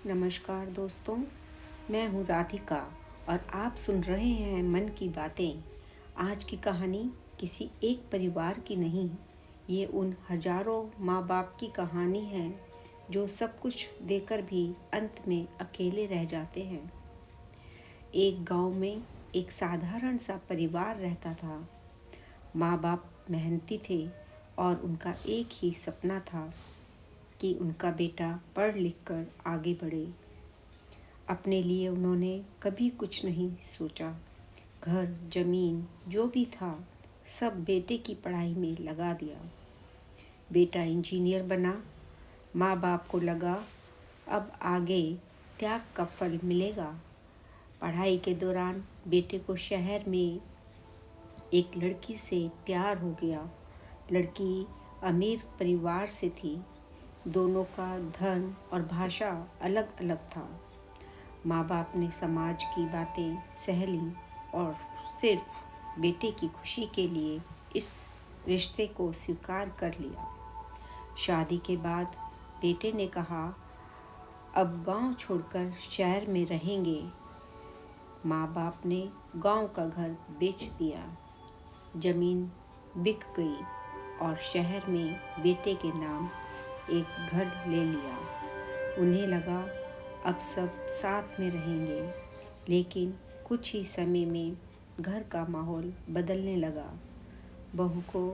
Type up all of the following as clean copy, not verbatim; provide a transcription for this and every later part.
नमस्कार दोस्तों, मैं हूँ राधिका और आप सुन रहे हैं मन की बातें। आज की कहानी किसी एक परिवार की नहीं, ये उन हजारों माँ बाप की कहानी है जो सब कुछ देकर भी अंत में अकेले रह जाते हैं। एक गांव में एक साधारण सा परिवार रहता था। माँ बाप मेहनती थे और उनका एक ही सपना था कि उनका बेटा पढ़ लिख कर आगे बढ़े। अपने लिए उन्होंने कभी कुछ नहीं सोचा। घर जमीन जो भी था सब बेटे की पढ़ाई में लगा दिया। बेटा इंजीनियर बना। माँ बाप को लगा अब आगे त्याग का फल मिलेगा। पढ़ाई के दौरान बेटे को शहर में एक लड़की से प्यार हो गया। लड़की अमीर परिवार से थी। दोनों का धर्म और भाषा अलग अलग था। माँ बाप ने समाज की बातें सह ली और सिर्फ बेटे की खुशी के लिए इस रिश्ते को स्वीकार कर लिया। शादी के बाद बेटे ने कहा, अब गांव छोड़कर शहर में रहेंगे। माँ बाप ने गांव का घर बेच दिया। जमीन बिक गई और शहर में बेटे के नाम एक घर ले लिया। उन्हें लगा अब सब साथ में रहेंगे, लेकिन कुछ ही समय में घर का माहौल बदलने लगा। बहू को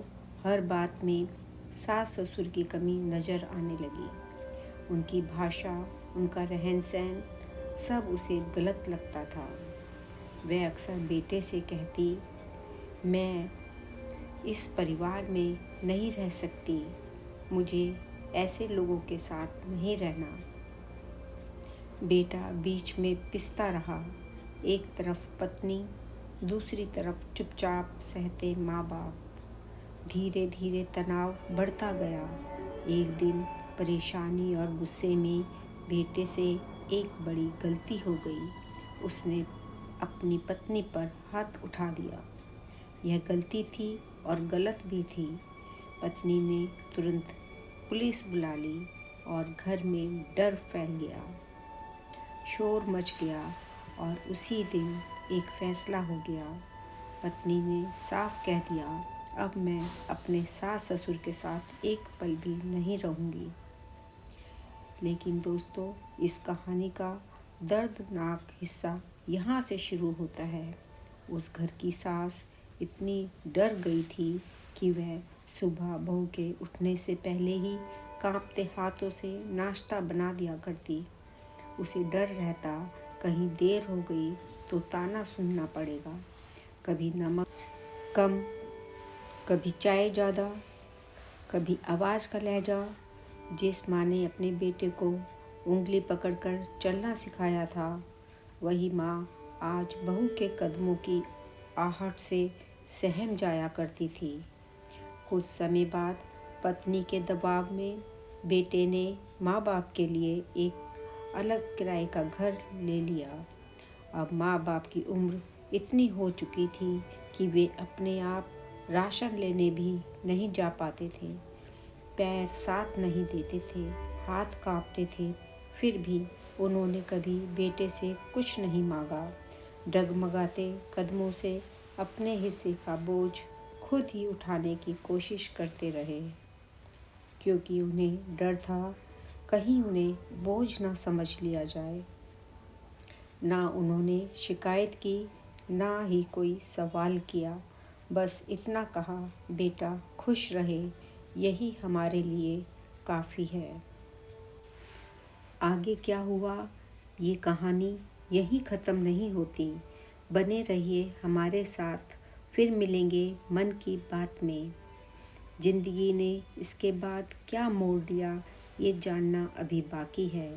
हर बात में सास ससुर की कमी नज़र आने लगी। उनकी भाषा, उनका रहन सहन सब उसे गलत लगता था। वह अक्सर बेटे से कहती, मैं इस परिवार में नहीं रह सकती, मुझे ऐसे लोगों के साथ नहीं रहना। बेटा बीच में पिसता रहा। एक तरफ पत्नी, दूसरी तरफ चुपचाप सहते माँ बाप। धीरे धीरे तनाव बढ़ता गया। एक दिन परेशानी और गुस्से में बेटे से एक बड़ी गलती हो गई। उसने अपनी पत्नी पर हाथ उठा दिया। यह गलती थी और गलत भी थी। पत्नी ने तुरंत पुलिस बुला ली और घर में डर फैल गया। शोर मच गया और उसी दिन एक फैसला हो गया। पत्नी ने साफ कह दिया, अब मैं अपने सास ससुर के साथ एक पल भी नहीं रहूँगी। लेकिन दोस्तों, इस कहानी का दर्दनाक हिस्सा यहाँ से शुरू होता है। उस घर की सास इतनी डर गई थी कि वह सुबह बहू के उठने से पहले ही कांपते हाथों से नाश्ता बना दिया करती। उसे डर रहता कहीं देर हो गई तो ताना सुनना पड़ेगा। कभी नमक कम, कभी चाय ज़्यादा, कभी आवाज़ का लहजा। जिस माँ ने अपने बेटे को उंगली पकड़कर चलना सिखाया था, वही माँ आज बहू के कदमों की आहट से सहम जाया करती थी। कुछ समय बाद पत्नी के दबाव में बेटे ने माँ बाप के लिए एक अलग किराए का घर ले लिया। अब माँ बाप की उम्र इतनी हो चुकी थी कि वे अपने आप राशन लेने भी नहीं जा पाते थे। पैर साथ नहीं देते थे, हाथ कांपते थे। फिर भी उन्होंने कभी बेटे से कुछ नहीं मांगा। डगमगाते कदमों से अपने हिस्से का बोझ खुद ही उठाने की कोशिश करते रहे, क्योंकि उन्हें डर था कहीं उन्हें बोझ ना समझ लिया जाए। ना उन्होंने शिकायत की, ना ही कोई सवाल किया। बस इतना कहा, बेटा खुश रहे, यही हमारे लिए काफ़ी है। आगे क्या हुआ, ये कहानी यहीं ख़त्म नहीं होती। बने रहिए हमारे साथ, फिर मिलेंगे मन की बात में। ज़िंदगी ने इसके बाद क्या मोड़ दिया, ये जानना अभी बाकी है।